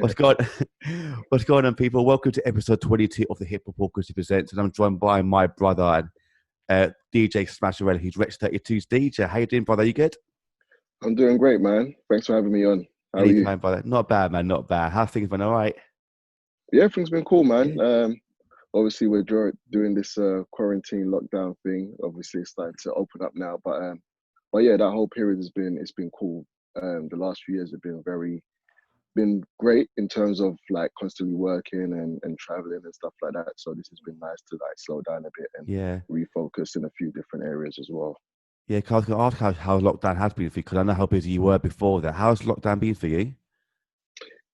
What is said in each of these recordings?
What's going What's going on, people? Welcome to episode 22 of the Hip Hop Orchestra Presents, and I'm joined by my brother, DJ Smasherelly, who's Wretch 32's DJ. How you doing, brother? You good? I'm doing great, man. Thanks for having me on. How are you? Anytime, brother. Not bad, man. Not bad. How's things been? All right? Yeah, things been cool, man. Obviously we're doing this quarantine lockdown thing. Obviously, it's starting to open up now, but yeah, that whole period it's been cool. The last few years have been great in terms of like constantly working and traveling and stuff like that. So this has been nice to like slow down a bit and Yeah. refocus in a few different areas as well. Yeah, 'cause I was going to ask how lockdown has been for you, because I know how busy you were before that. How's lockdown been for you?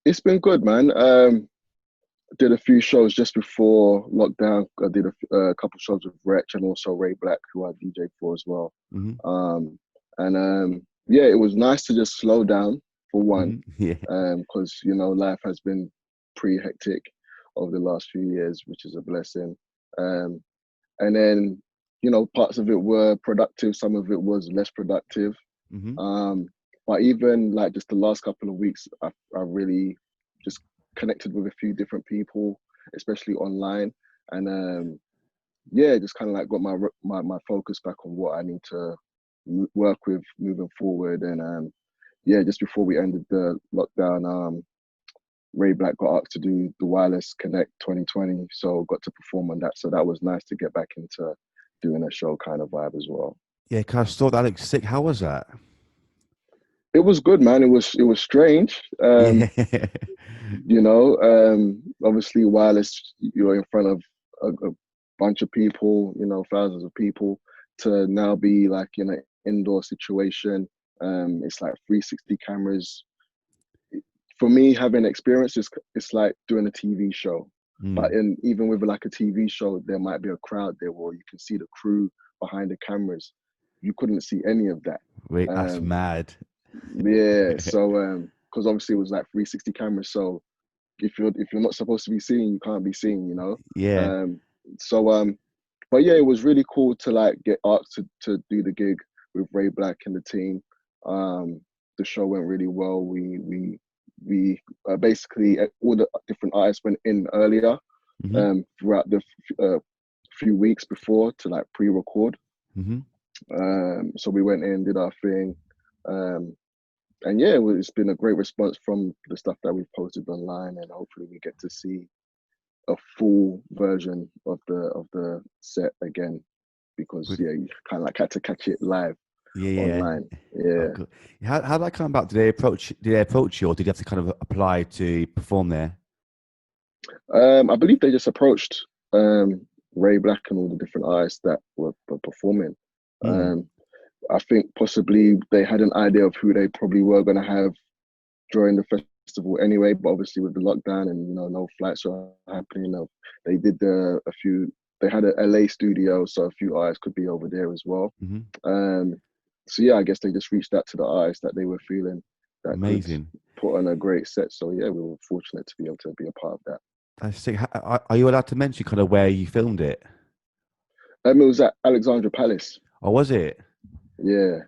It's been good, man. Did a few shows just before lockdown. I did a couple shows with Wretch and also Ray Blks, who I DJ for as well. Mm-hmm. Yeah, it was nice to just slow down for one, Mm-hmm. Yeah. because life has been pretty hectic over the last few years, which is a blessing. And then parts of it were productive, some of it was less productive. Mm-hmm. But even like just the last couple of weeks, I really just connected with a few different people, especially online, and yeah, just kind of like got my focus back on what I need to work with moving forward. And yeah, just before we ended the lockdown, Ray Blks got asked to do the Wireless Connect 2020, so got to perform on that. So that was nice to get back into doing a show kind of vibe as well. Yeah, because I saw that looks sick. How was that? It was good, man. It was strange. Yeah. Obviously wireless, you're in front of a bunch of people, thousands of people, to now be like in an indoor situation. It's like 360 cameras. For me, having experience, it's like doing a TV show. Mm. But even with like a TV show, there might be a crowd there where you can see the crew behind the cameras. You couldn't see any of that. Wait, that's mad. Yeah, so because obviously it was like 360 cameras, so if you're not supposed to be seen, you can't be seen. Yeah. So but yeah, it was really cool to like get asked to do the gig with Ray Blks and the team. The show went really well. We basically all the different artists went in earlier, Mm-hmm. throughout the few weeks before to like pre-record. Mm-hmm. So we went in, did our thing. And yeah, it's been a great response from the stuff that we've posted online, and hopefully we get to see a full version of the set again, because yeah, you kind of like had to catch it live Yeah. online. Oh, Yeah. good. How did that come about? Did they approach you, or did you have to kind of apply to perform there? I believe they just approached Ray Blks and all the different artists that were performing. Mm. I think possibly they had an idea of who they probably were going to have during the festival anyway, but obviously with the lockdown and no flights were happening, they did they had a LA studio, so a few artists could be over there as well. Mm-hmm. So yeah, I guess they just reached out to the artists that they were feeling that Amazing. could put on a great set. So yeah, we were fortunate to be able to be a part of that. That's sick. Are you allowed to mention kind of where you filmed it? It was at Alexandra Palace. Or was it? Yeah.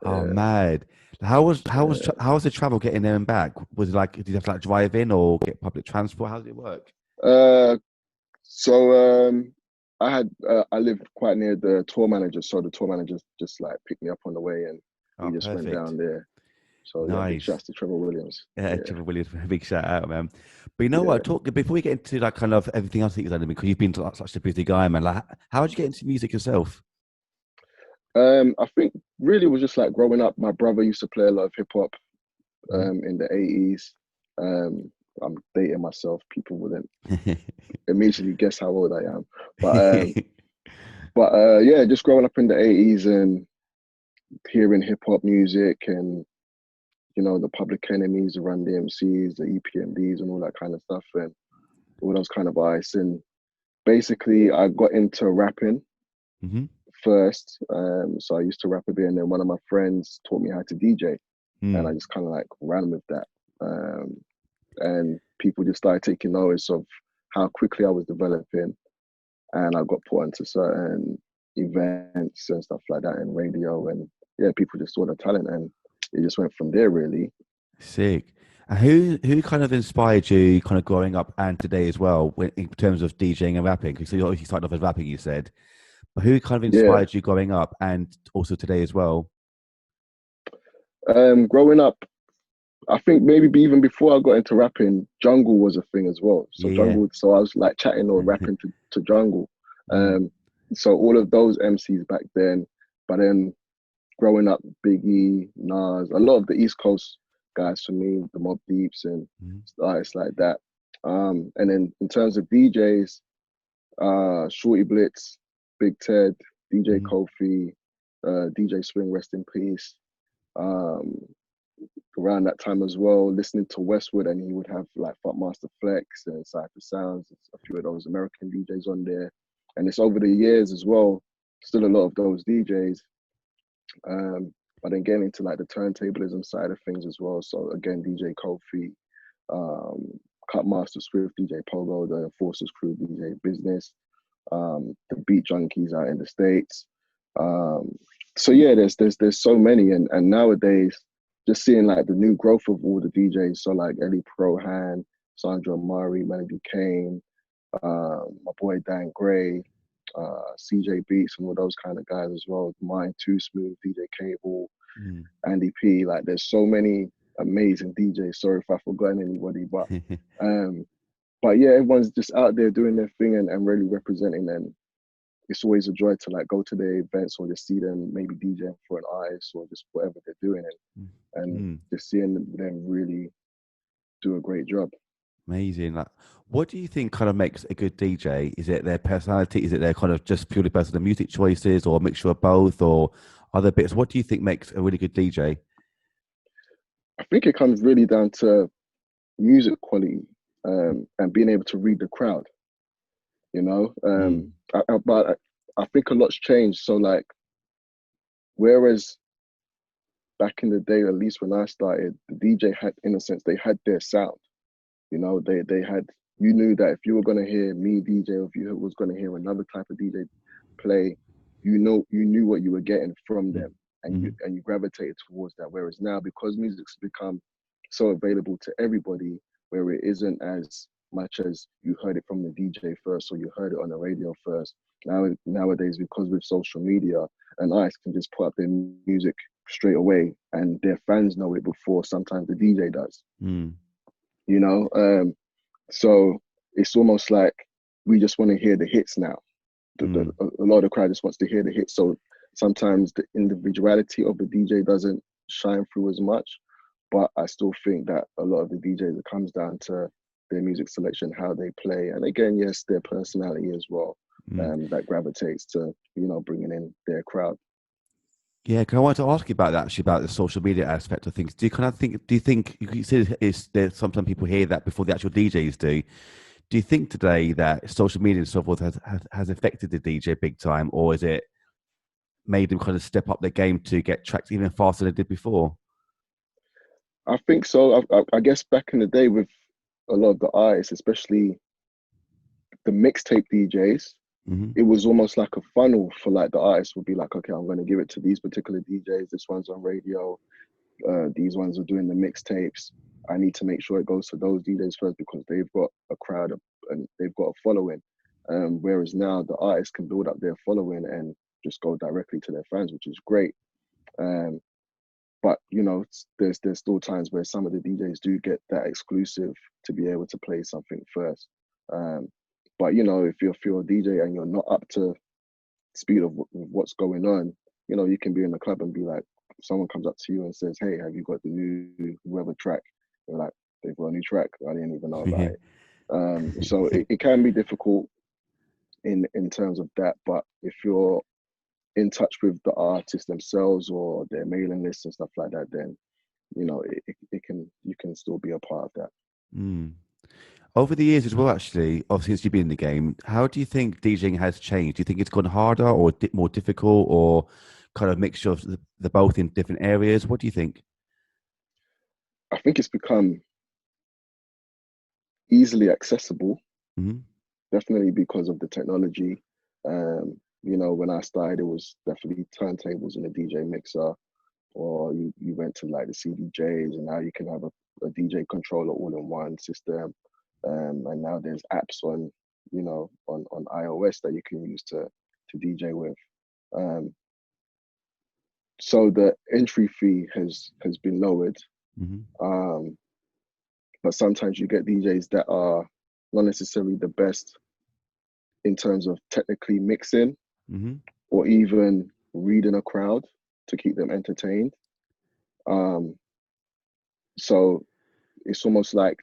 Oh, Yeah. mad. How was the travel getting there and back? Was it like, did you have to like drive in or get public transport? How did it work? So I lived quite near the tour manager, so the tour manager just like picked me up on the way, and we Oh, just went perfect. down there. So yeah, big Nice. shouts to Trevor Williams. Yeah, Yeah. Trevor Williams, big shout out, man. But you know Yeah. what? Before we get into like kind of everything else that you've done, because you've been such a busy guy, man. Like, how did you get into music yourself? I think really it was just like growing up. My brother used to play a lot of hip hop in the 80s. I'm dating myself. People wouldn't immediately guess how old I am. But yeah, just growing up in the 80s and hearing hip hop music and the Public Enemies, the Run DMCs, the EPMDs and all that kind of stuff, and all those kind of artists. And basically I got into rapping Mm-hmm. first. So I used to rap a bit, and then one of my friends taught me how to DJ, and I just kind of like ran with that. And people just started taking notice of how quickly I was developing, and I got put into certain events and stuff like that in radio, and yeah, people just saw the talent, and it just went from there really. Sick. And who kind of inspired you kind of growing up and today as well in terms of DJing and rapping? Because you obviously started off as rapping, you said. But who kind of Yeah. inspired you growing up and also today as well? Growing up, I think maybe even before I got into rapping, jungle was a thing as well. So Yeah. jungle, so I was like chatting or rapping to jungle. Mm, So all of those MCs back then, but then growing up, Biggie, Nas, a lot of the East Coast guys for me, the Mobb Deeps and mm, artists like that. And then in terms of DJs, Shorty Blitz, Big Ted, DJ mm, Kofi, DJ Swing, rest in peace. Um, Around that time as well, listening to Westwood, and he would have like Funkmaster Flex and Cypher Sounds, a few of those American DJs on there. And it's over the years as well, still a lot of those DJs. But then getting into like the turntablism side of things as well. So again, DJ Kofi, um, Cutmaster Swift, DJ Pogo, the Enforcers Crew, DJ Business, the Beat Junkies out in the States. So yeah, there's so many, and nowadays just seeing like the new growth of all the DJs. So like Ellie Prohan, Sandra Murray, Melody Kane, my boy Dan Gray, CJ Beats, and all those kind of guys as well. Mine Too Smooth, DJ Cable, mm. Andy P. Like there's so many amazing DJs. Sorry if I've forgotten anybody, um, but yeah, everyone's just out there doing their thing and really representing. And it's always a joy to like go to their events or just see them maybe DJing for an artist or just whatever they're doing, and Mm. just seeing them really do a great job. Amazing. Like, what do you think kind of makes a good DJ? Is it their personality? Is it their kind of just purely based on the music choices, or a mixture of both, or other bits? What do you think makes a really good DJ? I think it comes really down to music quality, and being able to read the crowd. You know, Mm. but I think a lot's changed. So like, whereas back in the day, at least when I started, the DJ had, in a sense, they had their sound. You know, they had, you knew that if you were gonna hear me DJ, or if you was gonna hear another type of DJ play, you knew what you were getting from Mm. them, and Mm. you gravitated towards that. Whereas now, because music's become so available to everybody, where it isn't as much as you heard it from the DJ first or you heard it on the radio first. Nowadays, because with social media, an artist can just put up their music straight away, and their fans know it before sometimes the DJ does. Mm. You know, so it's almost like we just want to hear the hits now. Mm. A lot of the crowd just wants to hear the hits. So sometimes the individuality of the DJ doesn't shine through as much. But I still think that a lot of the DJs, it comes down to their music selection, how they play, and again, yes, their personality as well, Mm. that gravitates to, you know, bringing in their crowd. Yeah, 'cause I wanted to ask you about that actually, about the social media aspect of things. Do you kind of think? Do you think you said is there sometimes people hear that before the actual DJs do? Do you think today that social media and so forth has affected the DJ big time, or is it made them kind of step up their game to get tracked even faster than they did before? I think so. I guess back in the day with a lot of the artists, especially the mixtape DJs, Mm-hmm. it was almost like a funnel for like the artists would be like, okay, I'm going to give it to these particular DJs. This one's on radio. These ones are doing the mixtapes. I need to make sure it goes to those DJs first because they've got a crowd and they've got a following. Whereas now the artists can build up their following and just go directly to their fans, which is great. Um, but you know, there's still times where some of the DJs do get that exclusive to be able to play something first. Um, but you know, if you're a DJ and you're not up to speed of what's going on, you know, you can be in the club and be like, someone comes up to you and says, "Hey, have you got the new whoever track?" You're like, "They've got a new track. I didn't even know about Yeah. it." So it can be difficult in terms of that. But if you're in touch with the artists themselves or their mailing lists and stuff like that, then you know it can, you can still be a part of that. Mm. Over the years as well, actually, obviously since you've been in the game, how do you think DJing has changed? Do you think it's gone harder or more difficult, or kind of mixture of the both in different areas? What do you think? I think it's become easily accessible, Mm-hmm. definitely because of the technology. You know, when I started, it was definitely turntables and a DJ mixer. or you went to like the CDJs, and now you can have a DJ controller all in one system. And now there's apps on, on iOS that you can use to DJ with. Um, so the entry fee has been lowered. Hmm. Um, but sometimes you get DJs that are not necessarily the best in terms of technically mixing Hmm. or even reading a crowd to keep them entertained. Um, so it's almost like,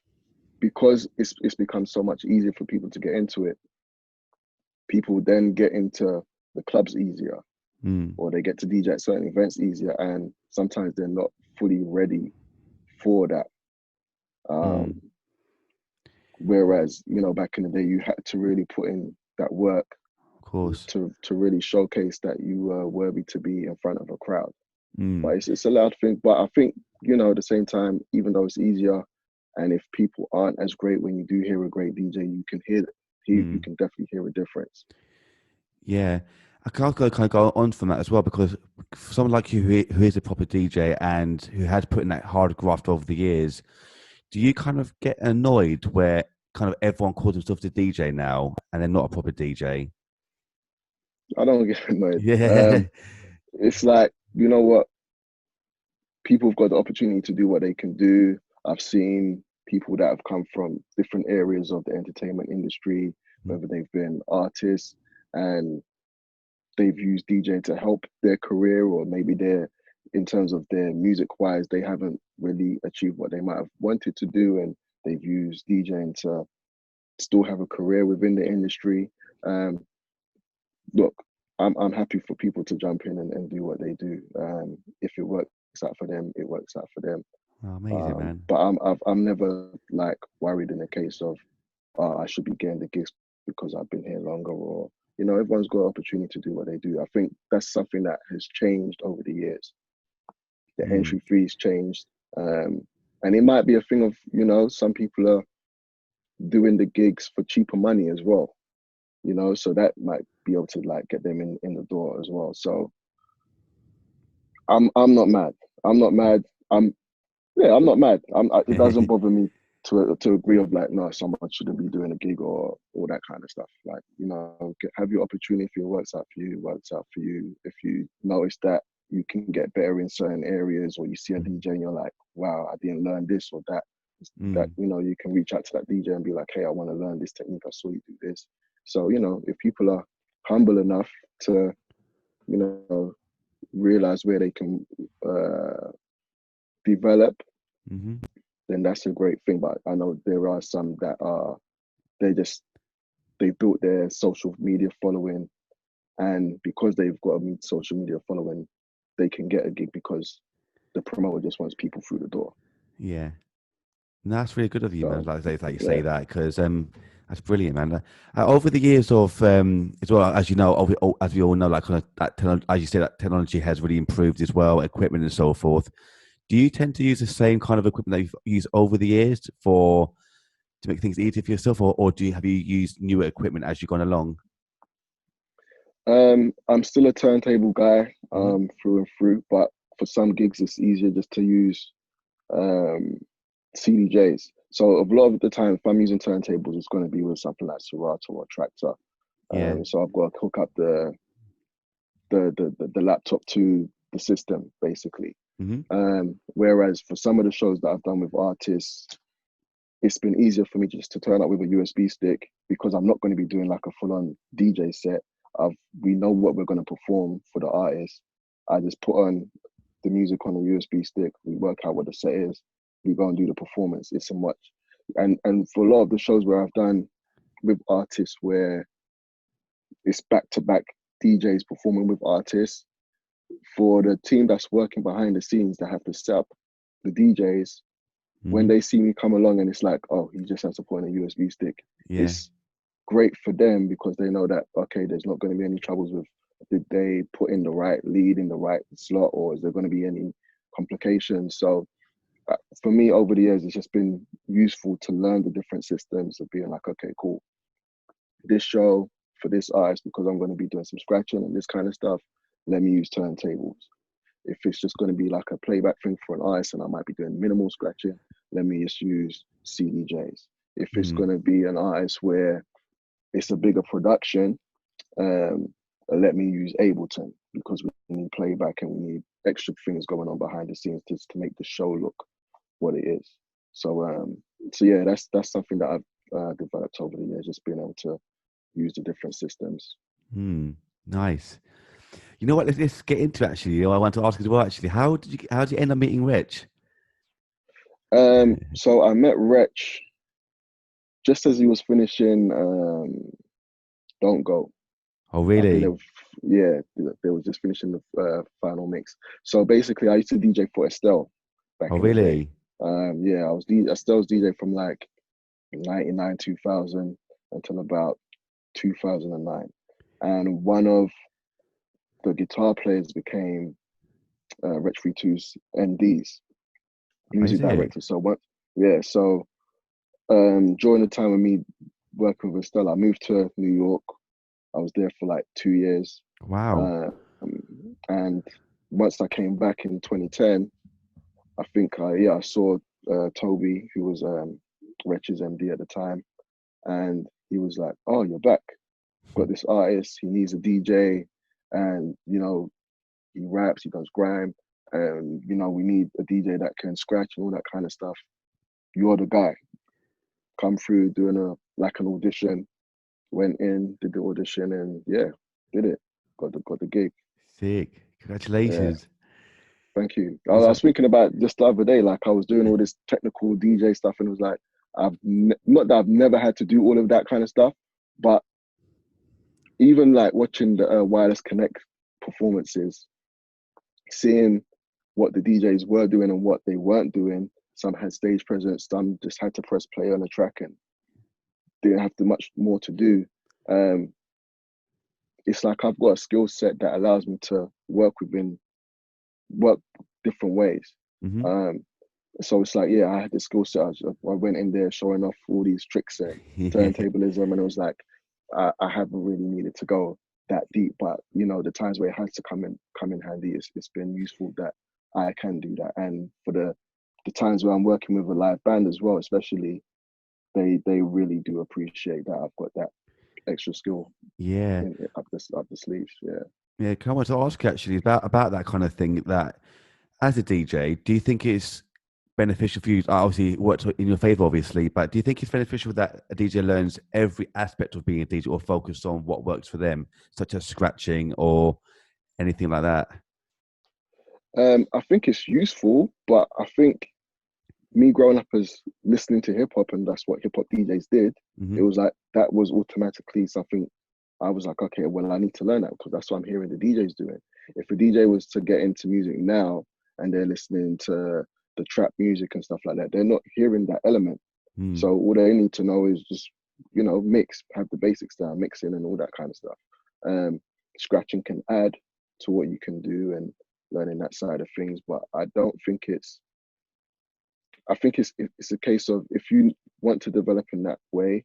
because it's become so much easier for people to get into it, people then get into the clubs easier, Mm. or they get to DJ at certain events easier, and sometimes they're not fully ready for that. Um, Mm. whereas, back in the day, you had to really put in that work Of course. to really showcase that you were worthy to be in front of a crowd. Mm. But it's a loud thing. But I think, at the same time, even though it's easier, and if people aren't as great, when you do hear a great DJ, you can you Mm. can definitely hear a difference. Yeah, I can't go kind of go on from that as well, because for someone like you who is a proper DJ and who has put in that hard graft over the years, do you kind of get annoyed where kind of everyone calls themselves a DJ now and they're not a proper DJ? I don't get annoyed. Yeah. It's like, you know what? People have got the opportunity to do what they can do. I've seen people that have come from different areas of the entertainment industry, whether they've been artists and they've used DJing to help their career, or maybe they're, in terms of their music wise, they haven't really achieved what they might have wanted to do, and they've used DJing to still have a career within the industry. Um, Look, I'm happy for people to jump in and do what they do. If it works out for them, it works out for them. Oh, amazing, man. But I'm never like worried in the case of, I should be getting the gigs because I've been here longer, or everyone's got an opportunity to do what they do. I think that's something that has changed over the years. The Mm. entry fees changed, and it might be a thing of, some people are doing the gigs for cheaper money as well. So that might be able to like get them in the door as well. So I'm not mad. I'm not mad. I'm not mad. It doesn't bother me to agree of like, no, someone shouldn't be doing a gig or all that kind of stuff. Like, have your opportunity. If it works out for you, it works out for you. If you notice that you can get better in certain areas, or you see a DJ and you're like, wow, I didn't learn this or that, that Mm. you can reach out to that DJ and be like, hey, I want to learn this technique. I saw you do this. So, if people are humble enough to, you know, realize where they can develop, Mm-hmm. then that's a great thing. But I know there are some that are, they just, they built their social media following, and because they've got a social media following, they can get a gig because the promoter just wants people through the door. Yeah. No, that's really good of you, man. So Like you say yeah. that, because that's brilliant, man. Over the years of as well, as you know, as we all know, like kind of as you say, that technology has really improved as well, equipment and so forth. Do you tend to use the same kind of equipment that you've used over the years to make things easier for yourself, or have you used newer equipment as you've gone along? I'm still a turntable guy, Hmm. through and through, but for some gigs it's easier just to use um CDJs. So a lot of the time, if I'm using turntables, it's going to be with something like Serato or Tractor. Yeah. So I've got to hook up the laptop to the system basically. Hmm. Whereas for some of the shows that I've done with artists, it's been easier for me just to turn up with a USB stick, because I'm not going to be doing like a full-on DJ set. We know what we're going to perform for the artist. I just put on the music on the USB stick. We work out what the set is. We go and do the performance. It's a much, and for a lot of the shows where I've done with artists, where it's back to back DJs performing with artists, for the team that's working behind the scenes that have to set up the DJs, when Hmm. they see me come along and it's like, oh, he just has to put in a USB stick, Yeah. it's great for them, because they know that, okay, there's not going to be any troubles with, did they put in the right lead in the right slot, or is there going to be any complications? So for me, over the years, it's just been useful to learn the different systems of being like, okay, cool, this show for this artist, because I'm going to be doing some scratching and this kind of stuff, let me use turntables. If it's just going to be like a playback thing for an artist and I might be doing minimal scratching, let me just use CDJs. If it's Mm. going to be an artist where it's a bigger production, let me use Ableton, because we need playback and we need extra things going on behind the scenes to make the show look what it is. So yeah, that's something that I've developed over the years, just being able to use the different systems. Mm. Nice. You know what? Let's get into it, actually. I want to ask as well. Actually, how did you end up meeting Wretch? So I met Wretch just as he was finishing Don't Go. Oh, I think really? they were just finishing the final mix. So basically, I used to DJ for Estelle back Oh, in the day. really? Yeah, I was Estelle's DJ from like 99, 2000 until about 2009. And one of the guitar players became Wretch 32's NDs, Oh, is music it? director. So during the time of me working with Estelle, I moved to New York. I was there for like 2 years. Wow. Um, and once I came back in 2010, I think I saw Toby, who was Wretch's MD at the time, and he was like, "Oh, you're back. Got this artist. He needs a DJ, and he raps, he does grime, and we need a DJ that can scratch and all that kind of stuff. You're the guy. Come through doing an audition. Went in, did the audition, and yeah, did it. Got the gig. Sick. Yeah, Congratulations. thank you. I It's was thinking about just the other day, like I was doing all this technical DJ stuff, and it was like not that I've never had to do all of that kind of stuff, but even like watching the Wireless Connect performances, seeing what the DJs were doing and what they weren't doing. Some had stage presence, some just had to press play on the track and didn't have too much more to do. Um, it's like I've got a skill set that allows me to work different ways. mm-hmm. Um, so it's like, yeah, I had the skill set. I went in there showing off all these tricks and turntablism, and it was like I haven't really needed to go that deep, but the times where it has to come in handy, it's been useful that I can do that. And for the times where I'm working with a live band as well, especially, they really do appreciate that I've got that extra skill Yeah. up the sleeves. Yeah. Yeah. Can I want to ask you actually about that kind of thing? That as a DJ, do you think it's beneficial for you? Obviously, it works in your favor, obviously, but do you think it's beneficial that a DJ learns every aspect of being a DJ or focus on what works for them, such as scratching or anything like that? I think it's useful, but I think me growing up as listening to hip hop, and that's what hip hop DJs did, Mm-hmm. it was like that was automatically something I was like, okay, well, I need to learn that because that's what I'm hearing the DJs doing. If a DJ was to get into music now and they're listening to the trap music and stuff like that, they're not hearing that element. Mm. So all they need to know is just, mix, have the basics down, mixing and all that kind of stuff. Scratching can add to what you can do and learning that side of things, but I don't think I think it's a case of, if you want to develop in that way,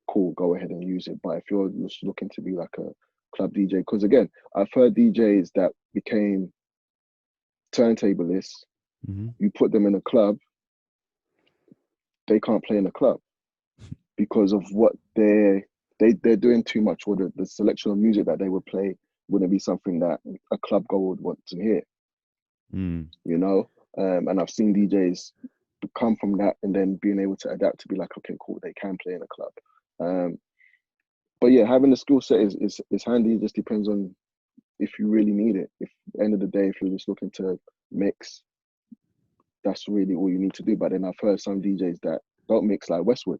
cool, go ahead and use it. But if you're just looking to be like a club DJ, because again, I've heard DJs that became turntablists, Mm-hmm. you put them in a club, they can't play in a club because of what they're doing too much, or the selection of music that they would play wouldn't be something that a club goer would want to hear, Mm. And I've seen DJs come from that and then being able to adapt to be like, okay, cool, they can play in a club. But yeah, having the skill set is handy. It just depends on if you really need it. If at the end of the day, if you're just looking to mix, that's really all you need to do. But then I've heard some DJs that don't mix, like Westwood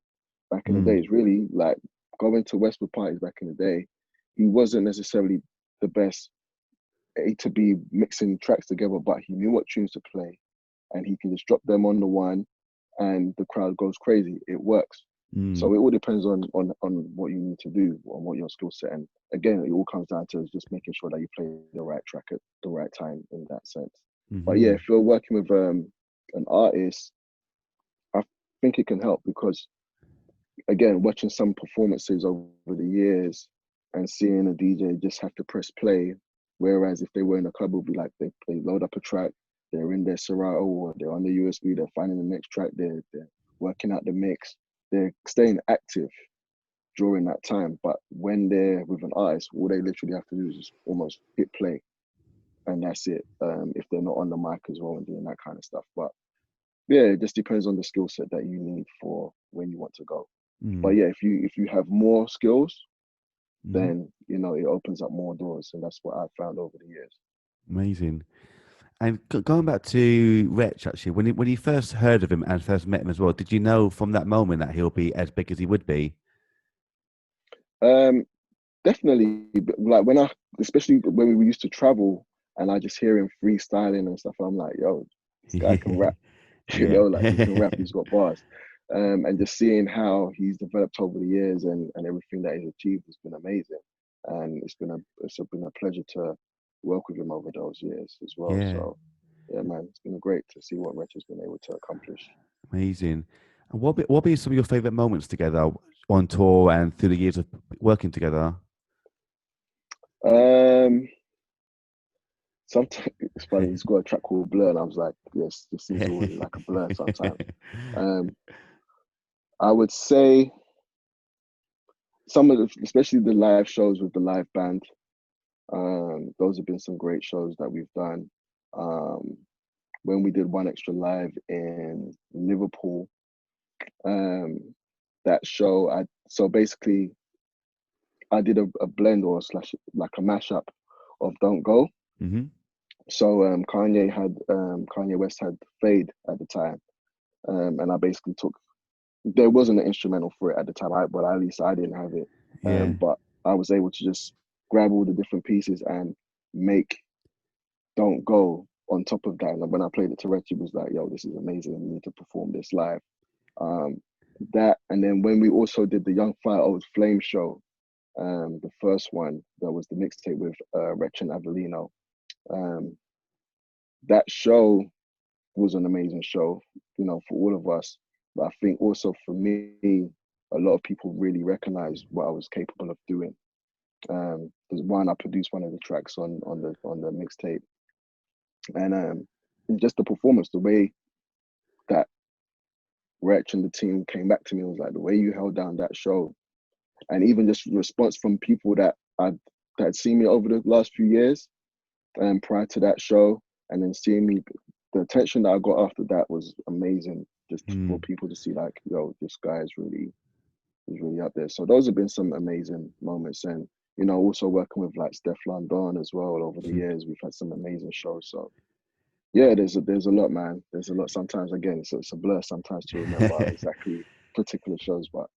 back in the Mm. days. Really, like going to Westwood parties back in the day, he wasn't necessarily the best A to B mixing tracks together, but he knew what tunes to play, and he can just drop them on the one, and the crowd goes crazy. It works. Mm. So it all depends on what you need to do, on what your skill set. And again, it all comes down to just making sure that you play the right track at the right time in that sense. But yeah, Mm-hmm. if you're working with an artist, I think it can help because, again, watching some performances over the years and seeing a DJ just have to press play Whereas if they were in a club, it would be like they load up a track, they're in their Serato or they're on the USB, they're finding the next track, they're working out the mix, they're staying active during that time. But when they're with an artist, all they literally have to do is just almost hit play, and that's it. If they're not on the mic as well and doing that kind of stuff. But yeah, it just depends on the skill set that you need for when you want to go. But yeah, if you have more skills, then you know it opens up more doors, and that's what I've found over the years. Amazing. And going back to Wretch, actually, when you first heard of him and first met him as well, did you know from that moment that he'll be as big as he would be? Definitely, like especially when we used to travel, and I just hear him freestyling and stuff. I'm like, yo, this guy can rap. You know, like he can rap. He's got bars. And just seeing how he's developed over the years and everything that he's achieved has been amazing. And it's been a pleasure to work with him over those years as well. Yeah, So yeah, man, it's been great to see what Wretch has been able to accomplish. amazing. And what be some of your favorite moments together on tour and through the years of working together? Um, Sometimes it's funny. He's got a track called Blur, and I was like, yes, this seems already like a blur sometimes. I would say some of especially the live shows with the live band. Those have been some great shows that we've done. When we did One Extra Live in Liverpool, that show, so basically I did a blend or slash like a mashup of Don't Go. Mm-hmm. So Kanye West had Fade at the time, and I basically there wasn't an instrumental for it at the time, but at least I didn't have it. Yeah. But I was able to just grab all the different pieces and make Don't Go on top of that. And when I played it to Wretch, he was like, yo, this is amazing. We need to perform this live. That, and then when we also did the Young Fire Old Flame show, the first one, that was the mixtape with Wretch and Avellino. That show was an amazing show, you know, for all of us. But I think also for me, a lot of people really recognized what I was capable of doing. There's one, I produced one of the tracks on the mixtape, and just the performance, the way that Wretch and the team came back to me was like the way you held down that show, and even just response from people that had seen me over the last few years, prior to that show, and then seeing me, the attention that I got after that was amazing. Just for people to see like, yo, this guy is really up there. So those have been some amazing moments, and you know, also working with like Steph London as well over the years, we've had some amazing shows. So yeah, there's a lot, man. There's a lot. Sometimes again, so it's a blur sometimes to remember exactly particular shows, but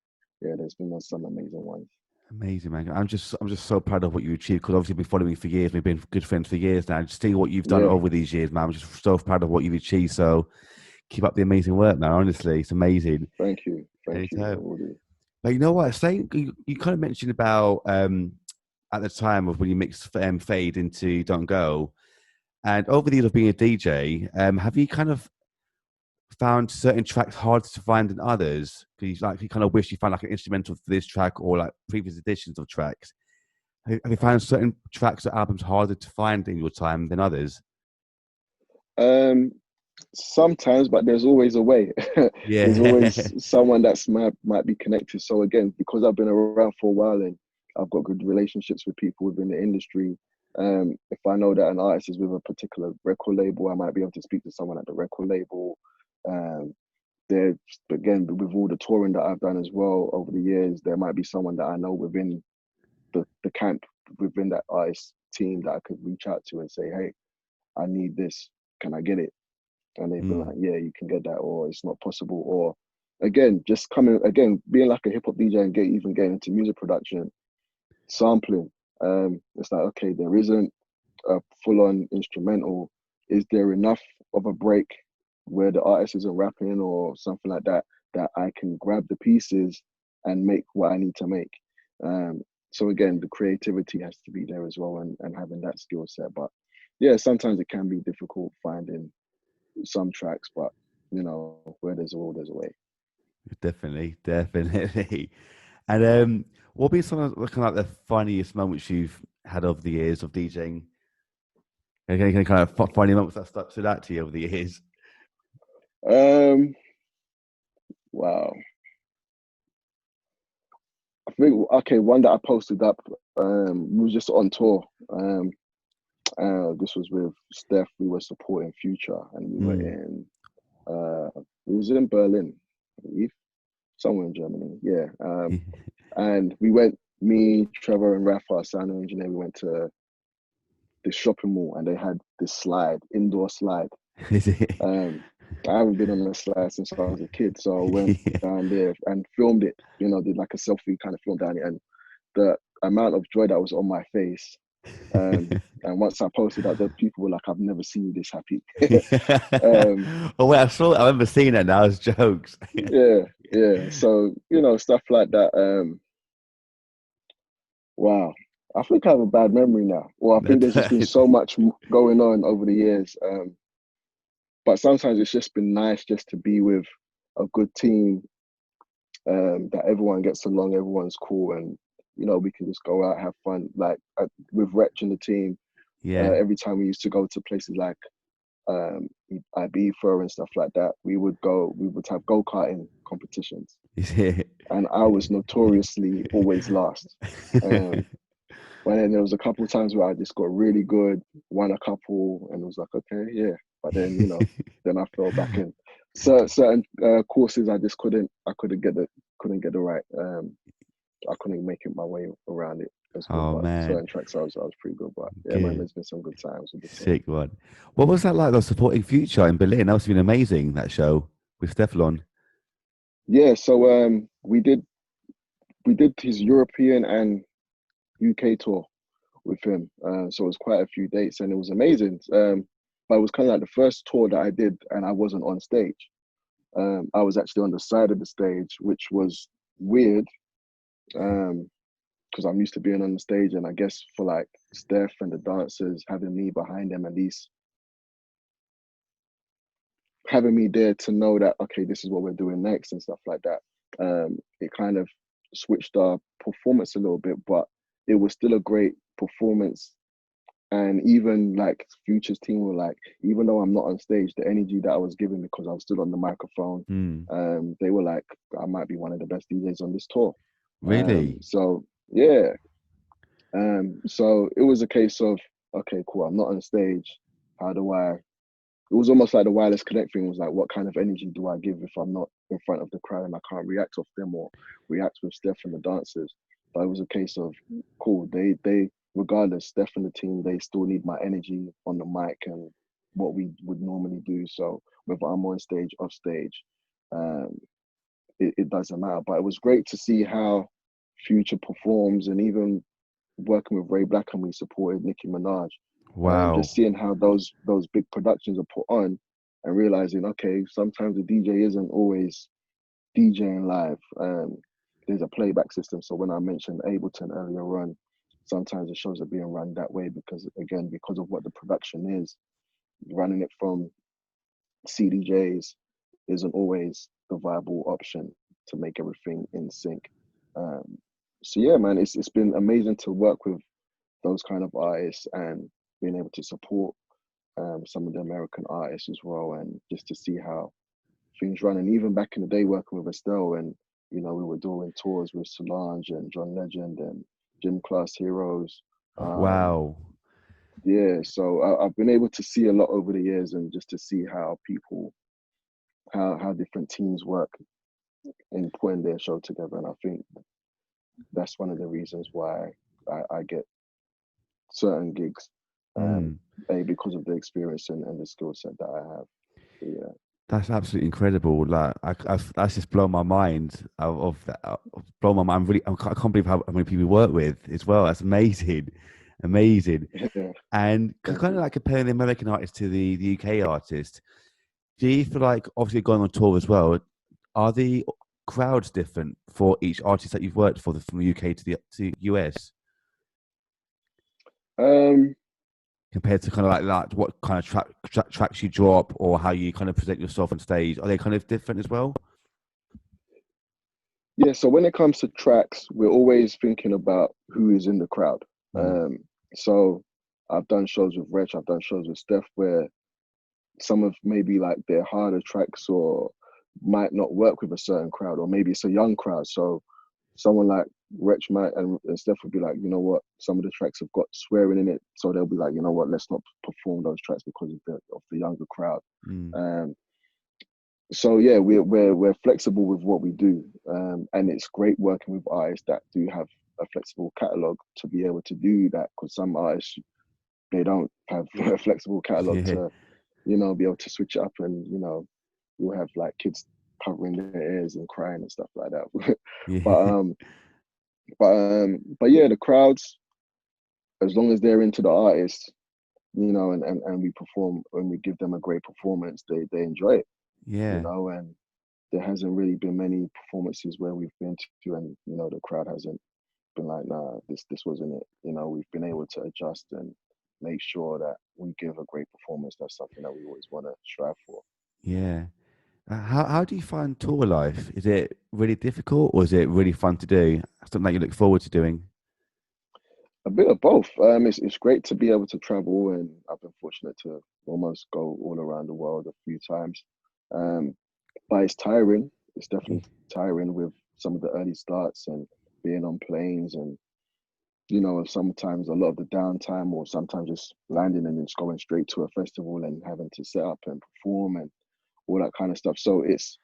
yeah, there's been some amazing ones. Amazing, man. I'm just so proud of what you achieved, because obviously you've been following me for years. We've been good friends for years now. Just seeing what you've done Yeah, over these years, man. I'm just so proud of what you've achieved. So keep up the amazing work, man. Honestly, it's amazing. thank you. Anytime. Will do. But you know what? Saying you kind of mentioned about at the time of when you mixed Fade into Don't Go, and over the years of being a DJ, have you kind of found certain tracks harder to find than others? Because you kind of wish you found like an instrumental for this track or like previous editions of tracks. Have you found certain tracks or albums harder to find in your time than others? Sometimes, but there's always a way. There's Yeah. always someone that's might be connected. So again, because I've been around for a while and I've got good relationships with people within the industry, if I know that an artist is with a particular record label, I might be able to speak to someone at the record label. There, again, with all the touring that I've done as well over the years, there might be someone that I know within the camp, within that artist team, that I could reach out to and say, hey, I need this. Can I get it? And they've been like, yeah, you can get that, or it's not possible. Or again, just being like a hip hop DJ and getting into music production, sampling. It's like, okay, there isn't a full on instrumental. Is there enough of a break where the artist isn't rapping or something like that, that I can grab the pieces and make what I need to make? So again, the creativity has to be there as well, and having that skill set. But yeah, sometimes it can be difficult finding some tracks, but you know, where there's a will, there's a way. Definitely. And what be some of the kind of like the funniest moments you've had over the years of DJing? Any kind of funny moments that stuck to that to you over the years? Um, wow. I think okay, one that I posted up. We was just on tour. This was with Steph. We were supporting Future, and we were Mm. in. We was in Berlin, I believe, somewhere in Germany. Yeah. And we went. Me, Trevor, and Rafa, our sound engineer. We went to this shopping mall, and they had this slide, indoor slide. Is it? I haven't been on a slide since I was a kid, so I went down there and filmed it. You know, did like a selfie kind of film down it, and the amount of joy that was on my face. And once I posted that, the people were like, "I've never seen you this happy." um, Oh wait, I remember seeing that now as jokes. yeah, yeah. So you know, stuff like that. Wow, I think I have a bad memory now. Well, I think there's just been so much going on over the years. But sometimes it's just been nice just to be with a good team, that everyone gets along, everyone's cool, and you know we can just go out have fun. Like with Wretch and the team, Yeah. every time we used to go to places like um, Ibiza and stuff like that, we would go. We would have go karting competitions, Is it? and I was notoriously always last. Um, but then there was a couple of times where I just got really good, won a couple, and it was like, okay, yeah. But then you know, then I fell back in. So certain courses I just couldn't get the right. I couldn't make it my way around it as good. Oh But man, certain tracks I was pretty good. But yeah, man, good, there's been some good times with the team. sick one. What was that like? Though supporting Future in Berlin, that must have been amazing. That show with Steflon. Yeah, so we did his European and UK tour with him. So it was quite a few dates, and it was amazing. But it was kind of like the first tour that I did, and I wasn't on stage. I was actually on the side of the stage, which was weird, because I'm used to being on the stage, and I guess for like Steph and the dancers having me behind them, at least having me there to know that okay, this is what we're doing next and stuff like that. It kind of switched our performance a little bit, but it was still a great performance. And even like Future's team were like, even though I'm not on stage, the energy that I was giving because I was still on the microphone, Mm. they were like, I might be one of the best DJs on this tour. Really? So yeah, so it was a case of okay, cool. I'm not on stage. How do I? It was almost like the wireless connect thing was like, what kind of energy do I give if I'm not in front of the crowd and I can't react off them or react with Steph and the dancers? But it was a case of cool. They regardless, Steph and the team, they still need my energy on the mic and what we would normally do. So whether I'm on stage, off stage, um, it doesn't matter. But it was great to see how Future performs, and even working with Ray Blks, and we supported Nicki Minaj. Wow. Just seeing how those big productions are put on, and realizing okay, sometimes the DJ isn't always DJing live. There's a playback system. So when I mentioned Ableton earlier on, sometimes the shows are being run that way because again, because of what the production is, running it from CDJs isn't always the viable option to make everything in sync. Um, so yeah, man, it's been amazing to work with those kind of artists and being able to support some of the American artists as well, and just to see how things run. And even back in the day, working with Estelle, and you know, we were doing tours with Solange and John Legend and Gym Class Heroes. Um, Wow. yeah, so I've been able to see a lot over the years, and just to see how people, how different teams work in putting their show together. And I think that's one of the reasons why I get certain gigs, um, Mm. because of the experience and the skill set that I have. So, yeah. That's absolutely incredible. Like, that's just blown my mind of that. Blown my mind. Really, I can't believe how many people you work with as well. That's amazing, amazing. Yeah, And thank kind of you. like comparing the American artist to the UK artist. Do you feel like, obviously going on tour as well, are the crowds different for each artist that you've worked for, from the UK to the US, Um, compared to kind of like what kind of tracks you drop or how you kind of present yourself on stage? Are they kind of different as well? yeah, so when it comes to tracks, we're always thinking about who is in the crowd. Mm. So I've done shows with Wretch, I've done shows with Steph where some of maybe like their harder tracks or might not work with a certain crowd, or maybe it's a young crowd. So someone like Wretch might and Steph would be like, you know what, some of the tracks have got swearing in it, so they'll be like, you know what, let's not perform those tracks because of the younger crowd. Mm. So yeah, we're flexible with what we do, and it's great working with artists that do have a flexible catalog to be able to do that. Because some artists, they don't have a flexible catalog Yeah. to, be able to switch it up, and you'll have like kids covering their ears and crying and stuff like that. Yeah. but but yeah, the crowds, as long as they're into the artist, and we perform and we give them a great performance, they enjoy it, Yeah. and there hasn't really been many performances where we've been to and the crowd hasn't been like, nah, this wasn't it. We've been able to adjust and make sure that we give a great performance. That's something that we always want to strive for. Yeah. How do you find tour life? Is it really difficult or is it really fun to do? Something that you look forward to doing? A bit of both. It's great to be able to travel, and I've been fortunate to almost go all around the world a few times. Um, but it's tiring. It's Yeah. definitely tiring with some of the early starts and being on planes, and sometimes a lot of the downtime, or sometimes just landing and just going straight to a festival and having to set up and perform and all that kind of stuff. So it's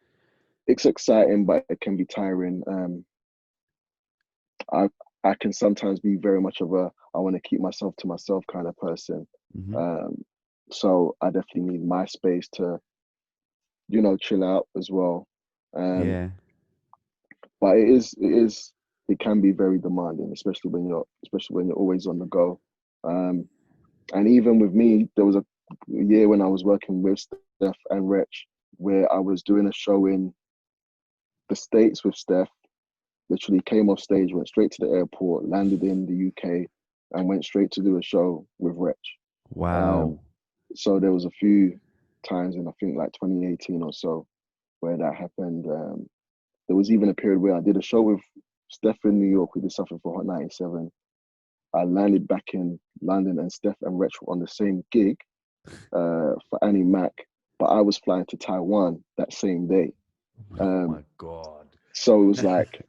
exciting, but it can be tiring. I I can sometimes be very much of a I want to keep myself to myself kind of person. Hmm. Um, so I definitely need my space to chill out as well. Um, Yeah. but it can be very demanding, especially when you're always on the go. Um, and even with me, there was a year when I was working with Steph and Wretch where I was doing a show in the States with Steph. Literally came off stage, went straight to the airport, landed in the UK, and went straight to do a show with Wretch. Um, Wow. so there was a few times in I think like 2018 or so where that happened. There was even a period where I did a show with Steph in New York. We did something for Hot 97. I landed back in London, and Steph and Wretch were on the same gig for Annie Mac, but I was flying to Taiwan that same day. Oh Um, my God. so it was like,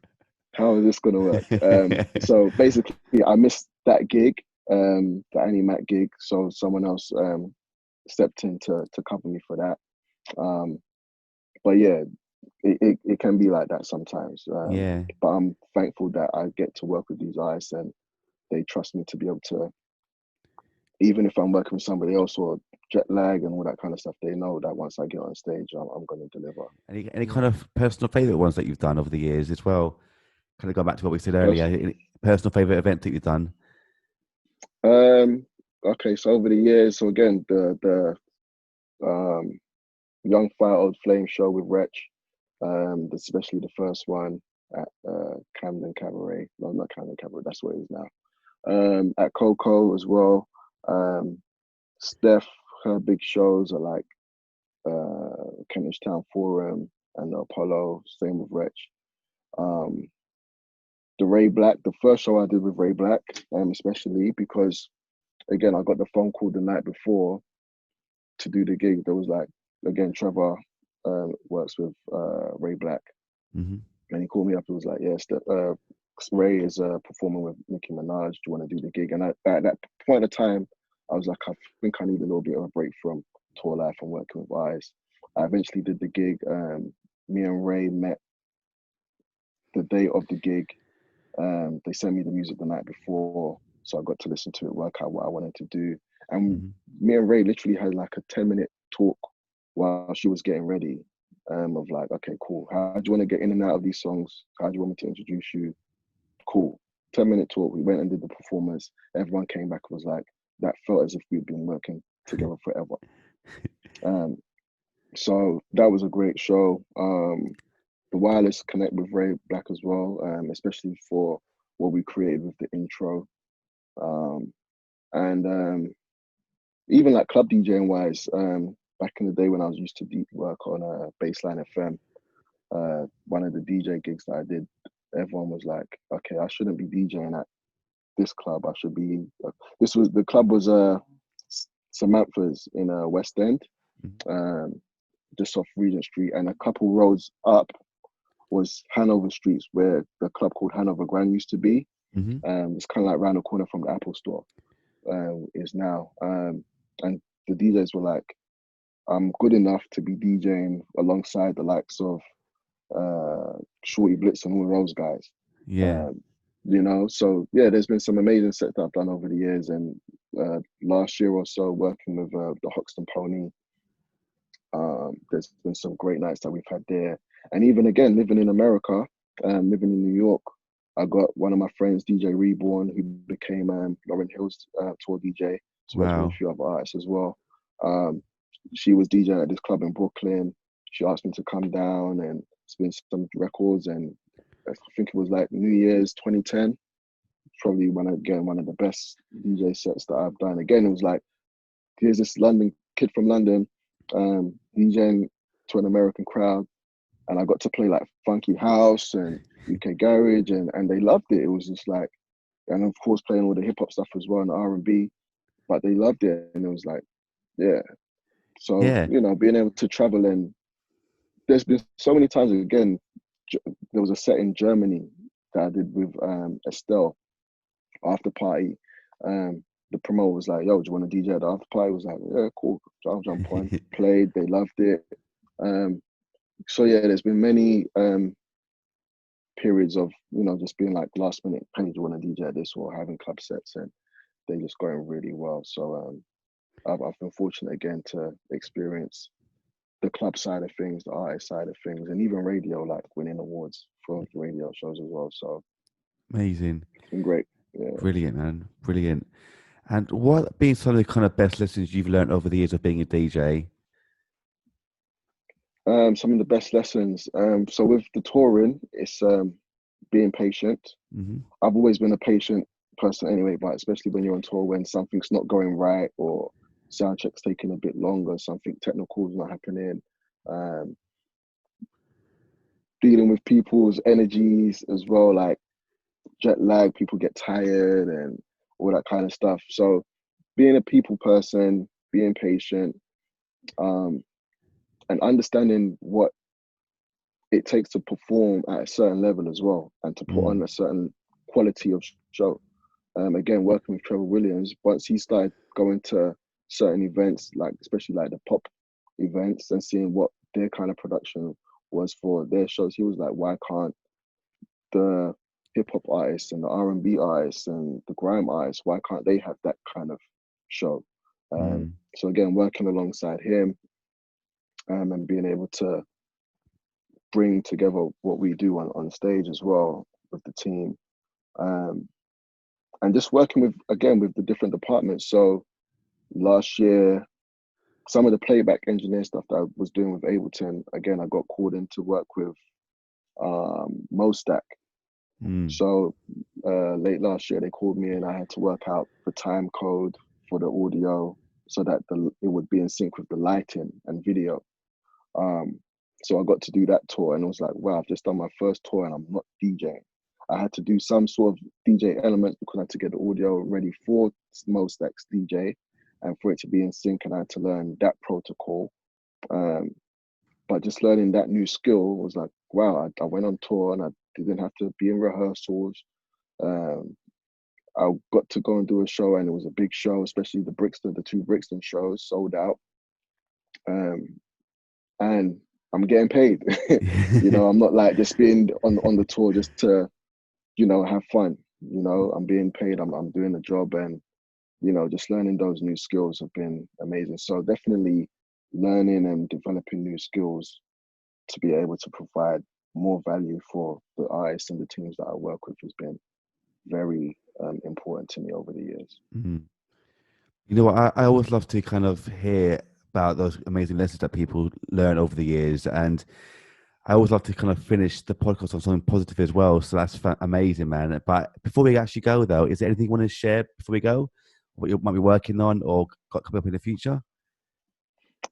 how is this going to work? So basically, I missed that gig, the Annie Mac gig. So someone else stepped in to cover me for that. Um, but yeah, it can be like that sometimes. Yeah. But I'm thankful that I get to work with these artists and they trust me to be able to, even if I'm working with somebody else or jet lag and all that kind of stuff, they know that once I get on stage, I'm going to deliver. Any kind of personal favorite ones that you've done over the years as well? Kind of go back to what we said earlier. Pers- Any personal favorite event that you've done? Um, okay, so over the years, so again, the Young Fire Old Flame show with Wretch, especially the first one at Camden Cabaret. No, not Camden Cabaret, that's what it is now. At Coco as well. Um, Steph, her big shows are like Kentish Town Forum and the Apollo, same with Wretch. Um, the Ray Blak, the first show I did with Ray Blak, especially because again, I got the phone call the night before to do the gig. There was like, again, Trevor works with Ray Blak, Hmm. and he called me up. He was like, "Yeah, Ray is performing with Nicki Minaj. Do you want to do the gig?" And at that point of time, I was like, I think I need a little bit of a break from tour life and working with eyes. I eventually did the gig. Me and Ray met the day of the gig. They sent me the music the night before, so I got to listen to it, work out what I wanted to do. And Hmm. me and Ray literally had like a 10-minute talk while she was getting ready. Of like, okay, cool. How do you want to get in and out of these songs? How do you want me to introduce you? Cool. 10-minute talk. We went and did the performance. Everyone came back and was like, that felt as if we'd been working together forever. Um, so that was a great show. The wireless connect with Ray Blak as well, especially for what we created with the intro. Um, and even like club DJing wise, back in the day when I was used to deep work on Baseline FM, one of the DJ gigs that I did, everyone was like, okay, I shouldn't be DJing at this club. I should be. The club was Samantha's in West End, um, just off Regent Street, and a couple roads up was Hanover Streets, where the club called Hanover Grand used to be. It's kind of like round the corner from the Apple Store. Is now, and the DJs were like, I'm good enough to be DJing alongside the likes of Shorty Blitz and all those guys. Yeah. So yeah, there's been some amazing sets that I've done over the years, and last year or so working with the Hoxton Pony. There's been some great nights that we've had there, and even again living in America, living in New York, I got one of my friends, DJ Reborn, who became Lauryn Hill's tour DJ. So wow. With a few other artists as well. She was DJing at this club in Brooklyn. She asked me to come down and spin some records, and I think it was like New Year's 2010. Probably one of the best DJ sets that I've done. Again, it was like, here's this kid from London DJing to an American crowd, and I got to play like funky house and UK garage, and they loved it. It was just like, and of course playing all the hip hop stuff as well and R&B, but they loved it, and it was like, yeah. So being able to travel, and there's been so many times. Again, there was a set in Germany that I did with Estelle after party. The promoter was like, yo, do you want to DJ at the after party? I was like, yeah, cool. I'll jump on. Played, they loved it. So yeah, there's been many periods of, just being like last minute, hey, do you want to DJ at this, or having club sets, and they're just going really well. So I've been fortunate again to experience the club side of things, the artist side of things, and even radio, like winning awards for radio shows as well. So amazing. It's been great. Yeah. Brilliant, man. Brilliant. And what have been some of the kind of best lessons you've learned over the years of being a DJ? Some of the best lessons. So with the touring, it's being patient. I've always been a patient person anyway, but especially when you're on tour, when something's not going right, or sound check's taking a bit longer, something technical is not happening. Dealing with people's energies as well, like jet lag, people get tired and all that kind of stuff. So being a people person, being patient, and understanding what it takes to perform at a certain level as well, and to put on a certain quality of show. Again, working with Trevor Williams, once he started going to certain events, like especially like the pop events, and seeing what their kind of production was for their shows, he was like, why can't the hip hop artists and the R&B artists and the grime artists, why can't they have that kind of show? So again, working alongside him, and being able to bring together what we do on stage as well with the team, and just working with the different departments. So last year, some of the playback engineer stuff that I was doing with Ableton, again, I got called in to work with Mostack. So late last year, they called me and I had to work out the time code for the audio so that it would be in sync with the lighting and video. So I got to do that tour, and it was like, wow, I've just done my first tour and I'm not DJing. I had to do some sort of DJ elements because I had to get the audio ready for Mostack's DJ and for it to be in sync, and I had to learn that protocol. But just learning that new skill was like, wow, I went on tour and I didn't have to be in rehearsals. I got to go and do a show, and it was a big show, especially the two Brixton shows sold out. And I'm getting paid. I'm not like just being on the tour just to, have fun. I'm being paid. I'm doing the job, and just learning those new skills have been amazing. So definitely learning and developing new skills to be able to provide more value for the artists and the teams that I work with has been very important to me over the years. You know what? I always love to kind of hear about those amazing lessons that people learn over the years, and I always love to kind of finish the podcast on something positive as well. So that's amazing, man. But before we actually go, though, is there anything you want to share before we go? What you might be working on or got coming up in the future?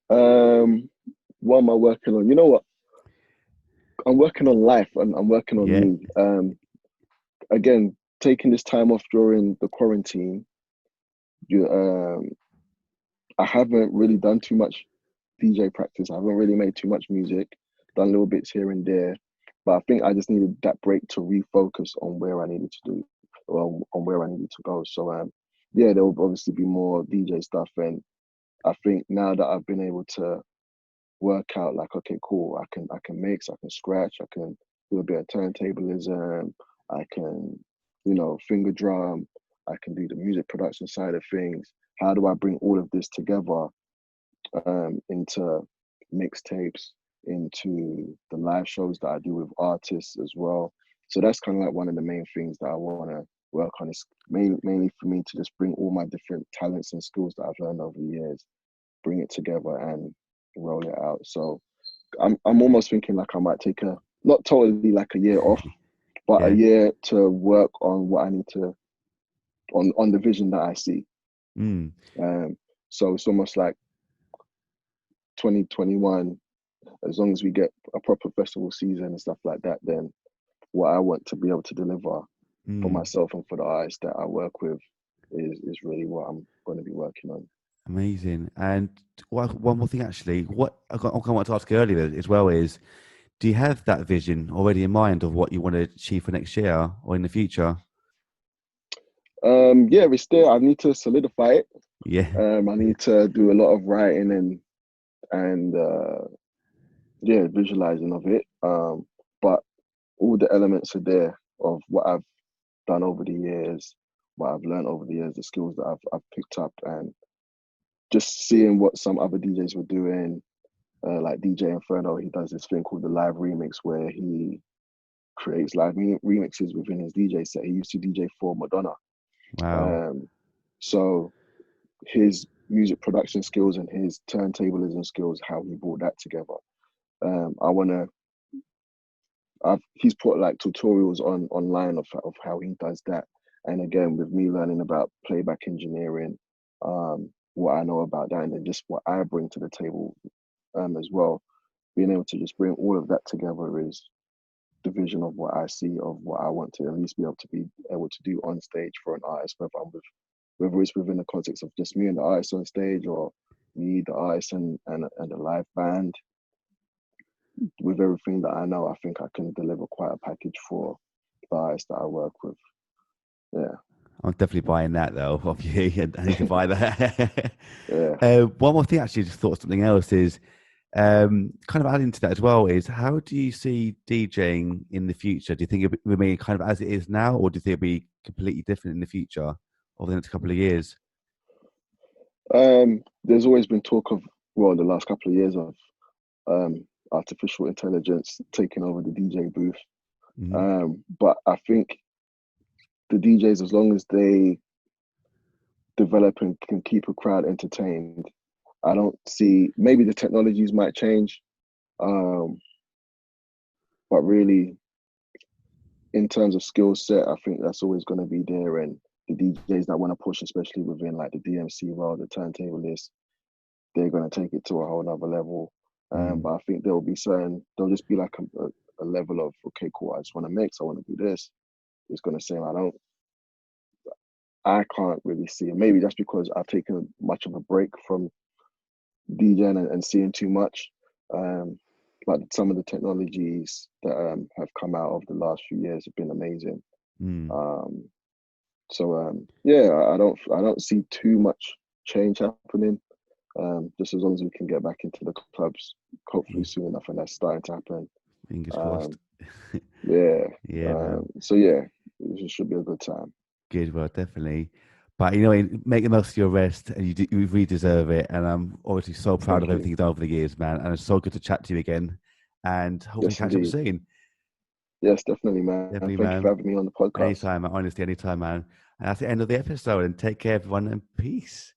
What am I working on? You know what? I'm working on life, and I'm working on me. Again, taking this time off during the quarantine, you I haven't really done too much DJ practice. I haven't really made too much music, done little bits here and there. But I think I just needed that break to refocus on where I needed to do, or on where I needed to go. So yeah, there will obviously be more DJ stuff, and I think now that I've been able to work out, like, okay, cool, I can mix, I can scratch, I can do a bit of turntablism, I can, finger drum, I can do the music production side of things. How do I bring all of this together into mixtapes, into the live shows that I do with artists as well? So that's kind of like one of the main things that I want to work on, is mainly for me to just bring all my different talents and skills that I've learned over the years, bring it together and roll it out. So I'm almost thinking like I might take not totally like a year off, but a Yeah. year to work on what I need to, on the vision that I see. Mm. So it's almost like 2021, as long as we get a proper festival season and stuff like that, then what I want to be able to deliver for myself and for the artists that I work with is really what I'm going to be working on. Amazing. And one more thing, actually, what I wanted to ask you earlier as well is, do you have that vision already in mind of what you want to achieve for next year or in the future? Yeah, it's there. I need to solidify it. Yeah. I need to do a lot of writing and yeah, visualizing of it. But all the elements are there of what I've done over the years, what I've learned over the years, the skills that I've picked up, and just seeing what some other DJs were doing, like DJ Inferno. He does this thing called the live remix, where he creates live remixes within his DJ set. He used to DJ for Madonna. Wow. So his music production skills and his turntablism skills, how he brought that together. He's put like tutorials online of how he does that. And again, with me learning about playback engineering, what I know about that, and then just what I bring to the table as well, being able to just bring all of that together is the vision of what I see, of what I want to at least be able to do on stage for an artist, whether it's within the context of just me and the artist on stage, or me, the artist, and a live band. With everything that I know, I think I can deliver quite a package for the artists that I work with. Yeah. I'm definitely buying that though. Of you, I need to buy that. Yeah. One more thing, actually, just thought of something else is kind of adding to that as well. Is how do you see DJing in the future? Do you think it will remain kind of as it is now, or do you think it'll be completely different in the future over the next couple of years? There's always been talk of, well, the last couple of years, of artificial intelligence taking over the DJ booth. Mm-hmm. But I think the DJs, as long as they develop and can keep a crowd entertained, I don't see, maybe the technologies might change, but really, in terms of skill set, I think that's always going to be there. And the DJs that want to push, especially within like the DMC world, the turntablists, they're going to take it to a whole nother level. But I think there'll just be like a level of, okay, cool, I just want to mix, I want to do this. It's going to say, I can't really see it. Maybe that's because I've taken much of a break from DJing and seeing too much. But some of the technologies that have come out of the last few years have been amazing. Yeah, I don't see too much change happening. Just as long as we can get back into the clubs, hopefully soon enough, and that's starting to happen. Fingers crossed. Yeah. Yeah, man. So yeah, it should be a good time. Good, well, definitely. But make the most of your rest, and you really deserve it. And I'm obviously so proud Thank of you. everything you've done over the years, man. And it's so good to chat to you again, and hopefully Yes, catch up indeed. soon. Yes, definitely, man. Definitely, Thank you man. for having me on the podcast. Anytime, man. Honestly, anytime, man. And that's the end of the episode. And take care, everyone, and peace.